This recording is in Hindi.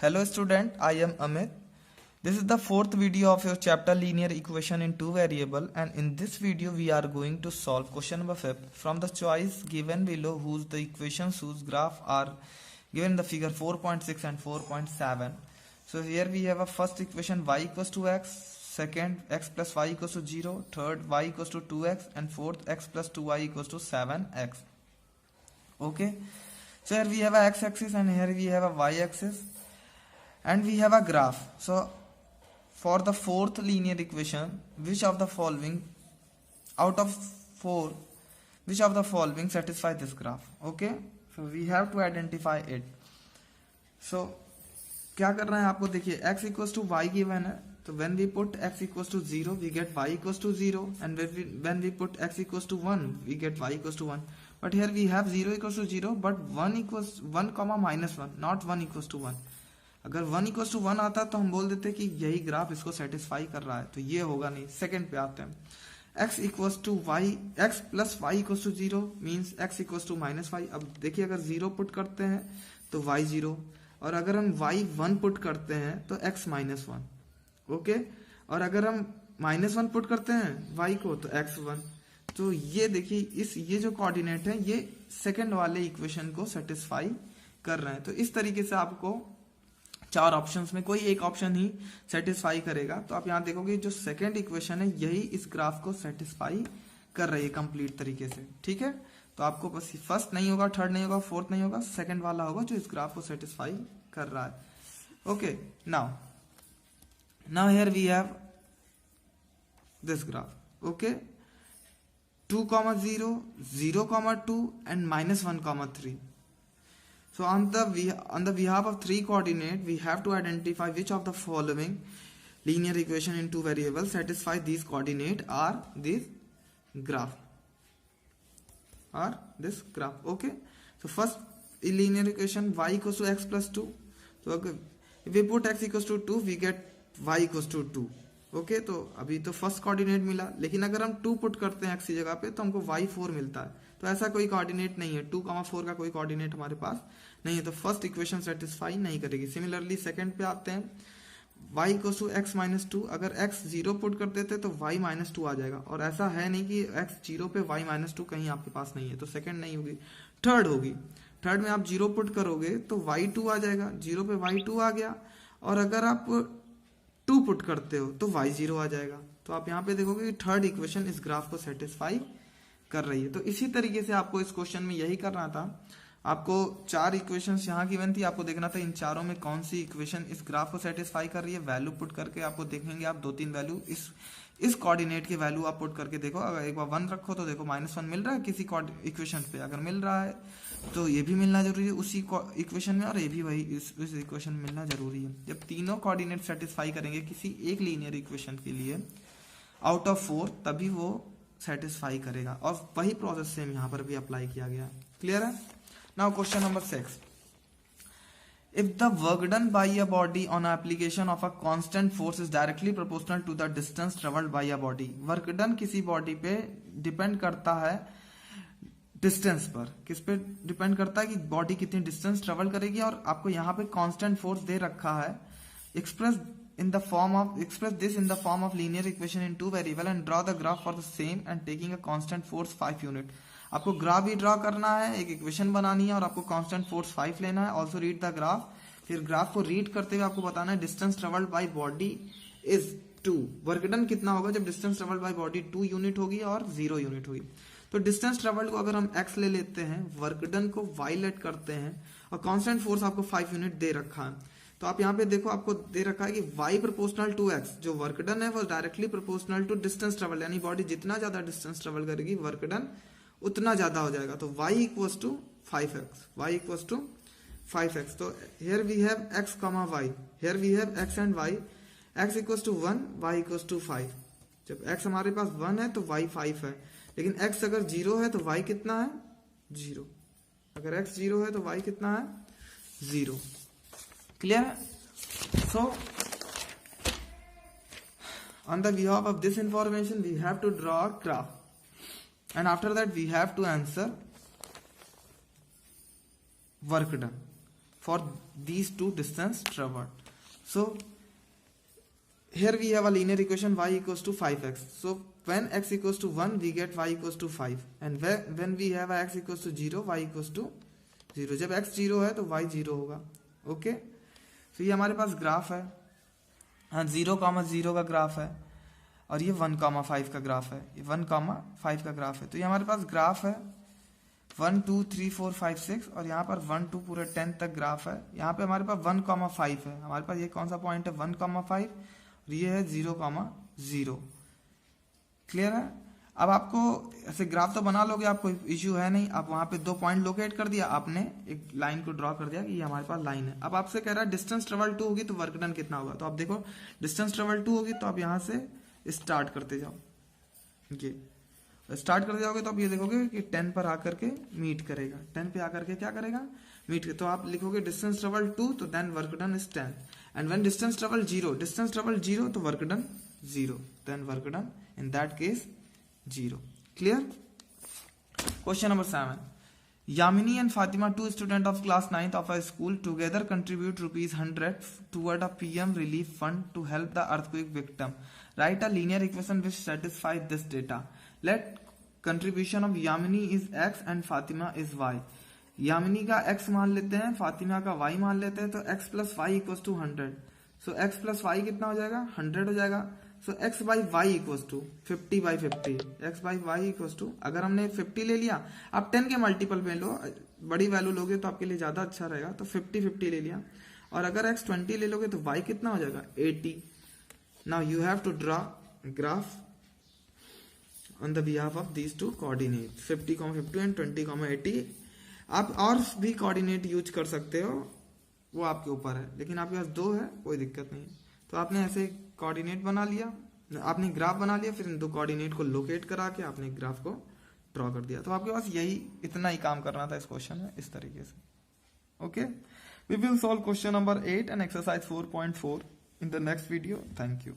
Hello student, I am Amit. This is the fourth video of your chapter linear equation in two variable, and in this video we are going to solve question number 5 from the choice given below whose the equations whose graph are given in the figure 4.6 and 4.7. So here we have a first equation y equals to x, second x plus y equals to 0, third y equals to 2x, and fourth x plus 2y equals to 7x. Okay, so here we have a x-axis and here we have a y-axis and we have a graph. So for the fourth linear equation, which of the following out of 4, which of the following satisfy this graph? Okay, so we have to identify it. So क्या कर रहे हैं आपको देखिए, x equals to y given है, तो when we put x equals to 0 we get y equals to 0, and when we put x equals to 1 we get y equals to 1. But here we have 0 equals to 0 but 1 equals 1 comma minus 1, not 1 equals to 1. अगर 1 इक्वल्स टू 1 आता तो हम बोल देते कि यही ग्राफ इसको सेटिस्फाई कर रहा है, तो ये होगा नहीं. सेकंड पे आते हैं, x equals to y, x plus y equals to 0 means x equals to minus y. अब देखिए अगर 0 पुट करते हैं तो y 0, और अगर हम y 1 पुट करते हैं तो x माइनस 1. ओके, और अगर हम माइनस 1 पुट करते हैं y को तो x 1. तो ये देखिए ये जो कोऑर्डिनेट है ये सेकंड वाले इक्वेशन को सेटिस्फाई कर रहे हैं. तो इस तरीके से आपको चार ऑप्शंस में कोई एक ऑप्शन ही सेटिस्फाई करेगा. तो आप यहां देखोगे जो सेकंड इक्वेशन है यही इस ग्राफ को सेटिस्फाई कर रही है कंप्लीट तरीके से. ठीक है, तो आपको बस फर्स्ट नहीं होगा, थर्ड नहीं होगा, फोर्थ नहीं होगा, सेकंड वाला होगा जो इस ग्राफ को सेटिस्फाई कर रहा है. Okay, now here we have this graph. Okay, 2, 0, 0, 2 and -1, 3. So on the behalf of three coordinate, we have to identify which of the following linear equation in two variables satisfy these coordinate or this graph. Okay. So first linear equation y equals to x plus 2. So if we put x equals to 2, we get y equals to 2. Okay, तो अभी तो फर्स्ट कोऑर्डिनेट मिला, लेकिन अगर हम 2 पुट करते हैं x की जगह पे तो हमको y 4 मिलता है. तो ऐसा कोई कोऑर्डिनेट नहीं है, 2, 4 का कोई कोऑर्डिनेट हमारे पास नहीं है, तो फर्स्ट इक्वेशन सेटिस्फाई नहीं करेगी. सिमिलरली सेकंड पे आते हैं, y equals to x minus 2. अगर x 0 पुट कर देते तो y माइनस 2 आ जाएगा, और ऐसा है नहीं कि x 0 पे y माइनस 2 कहीं आपके पास नहीं है, तो सेकंड नहीं होगी, थर्ड होगी. थर्ड में आप 0 पुट करोगे तो y 2 आ जाएगा, 0 पे y 2 आ गया, और अगर आप 2 पुट करते हो तो y 0 आ जाएगा. तो आप यहाँ पे देखोगे कि थर्ड इक्वेशन इस ग्राफ को सेटिस्फाई कर रही है. तो इसी तरीके से आपको इस क्वेश्चन में यही करना था. आपको 4 इक्वेशंस यहाँ गिवन थी, आपको देखना था इन चारों में कौन सी इक्वेशन इस ग्राफ को सेटिस्फाई कर रही है. वैल्यू पुट करके आपको देखेंगे, आप 2-3 वैल्यू इस कोऑर्डिनेट की वैल्यू आप पुट करके देखो. अगर एक बार 1 रखो तो देखो -1 मिल रहा है किसी इक्वेशन पे, अगर मिल रहा है तो ये भी मिलना जरूरी है उसी इक्वेशन में, और ये भी वही इस इक्वेशन में मिलना जरूरी है. जब तीनों कोऑर्डिनेट सेटिस्फाई करेंगे किसी एक लीनियर इक्वेशन के लिए आउट ऑफ 4, तभी वो सेटिस्फाई करेगा, और वही प्रोसेस सेम यहाँ पर भी अप्लाई किया गया. क्लियर है? Now question number 6. If the work done by a body on application of a constant force is directly proportional to the distance traveled by a body. Work done किसी बॉडी पे डिपेंड करता है डिस्टेंस पर. किस पे डिपेंड करता है कि बॉडी कितनी डिस्टेंस ट्रेवल करेगी, और आपको यहाँ पे कांस्टेंट फोर्स दे रखा है. express this in the form of linear equation in two variable and draw the graph for the same and taking a constant force 5 unit. आपको ग्राफ भी ड्रॉ करना है, एक इक्वेशन बनानी है, और आपको कांस्टेंट फोर्स 5 लेना है. Also read the graph. फिर ग्राफ को रीड करते हुए आपको बताना है distance travelled by body is 2. Work done कितना होगा जब distance travelled by body 2 unit होगी और 0 यूनिट होगी. तो डिस्टेंस ट्रेवल्ड को अगर हम x ले लेते हैं, वर्क डन को y लेट करते हैं, और कांस्टेंट फोर्स आपको 5 यूनिट दे रखा है. तो आप यहाँ पे देखो, आपको दे रखा है कि y प्रोपोर्शनल टू x. जो वर्क डन है वो directly proportional to distance travel, यानी बॉडी जितना ज्यादा डिस्टेंस ट्रेवल करेगी वर्क डन उतना ज्यादा हो जाएगा. तो y इक्वल्स टू 5x. तो here we have x, y. Here we have x and y. x equals to 1, y equals to 5. जब x हमारे पास 1 है तो y 5 है, लेकिन x अगर 0 है तो y कितना है? 0. अगर x 0 है तो y कितना है? 0. क्लियर है? सो on the behalf of this information we have to draw a graph, and after that we have to answer work done. for these two distance traveled. So here we have a linear equation y equals to 5x. So when x equals to 1 we get y equals to 5, and when we have x equals to 0 y equals to 0. जब x 0 है तो y 0 होगा. ओके, तो ये हमारे पास ग्राफ है. हाँ, 0,0 का ग्राफ है और ये 1,5 का ग्राफ है. ये 1,5 का ग्राफ है. तो ये हमारे पास ग्राफ है 1 2 3 4 5 6 और यहाँ पर 1 2 पूरे 10 तक ग्राफ है. यहाँ पे हमारे पास 1,5 है. हमारे पास ये कौन सा पॉइंट है 1,5 और ये है 0,0. क्लियर है. अब आपको ऐसे ग्राफ तो बना लोगे, आपको इश्यू है नहीं. आप वहां पे 2 पॉइंट लोकेट कर दिया, आपने एक लाइन को ड्रॉ कर दिया कि ये हमारे पास लाइन है. अब आपसे कह रहा है डिस्टेंस ट्रेवल 2 होगी तो वर्क डन कितना होगा. तो आप देखो डिस्टेंस ट्रेवल 2 होगी तो आप यहाँ से स्टार्ट करते जाओ. ये स्टार्ट करते जाओगे तो आप ये देखोगे कि 10 पर आकर के मीट करेगा. 10 पे आकर के क्या करेगा, मीट कर. तो आप लिखोगे डिस्टेंस ट्रेवल 2 तो then work done is 10. And when distance travel 0 तो work done 0, then work done in that case 0. Clear? Question number 7. Yamini and Fatima, 2 students of class 9th of a school, together contribute ₹100 toward a PM relief fund to help the earthquake victim. Write a linear equation which satisfies this data. Let contribution of Yamini is X and Fatima is Y. Yamini का x मान लेते हैं, फातिमा का y मान लेते हैं. तो x plus y equals to 100. So x plus y कितना हो जाएगा, 100 हो जाएगा. So x by y equals to 50 by 50. x by y equals to, अगर हमने 50 ले लिया, आप 10 के मल्टीपल में लो, बड़ी वैल्यू लोगे तो आपके लिए ज्यादा अच्छा रहेगा. तो 50 ले लिया. और अगर x 20 ले लोगे तो y कितना हो जाएगा 80. Now you have to draw graph on the behalf of these two coordinates 50,50 and 20,80. आप और भी कोऑर्डिनेट यूज कर सकते हो, वो आपके ऊपर है, लेकिन आपके पास 2 है कोई दिक्कत नहीं. तो आपने ऐसे कोऑर्डिनेट बना लिया, आपने ग्राफ बना लिया, फिर इन 2 कोऑर्डिनेट को लोकेट करा के आपने ग्राफ को ड्रॉ कर दिया. तो आपके पास यही इतना ही काम करना था इस क्वेश्चन में, इस तरीके से. Okay, we will solve question number 8 and exercise 4.4 in the next video. Thank you.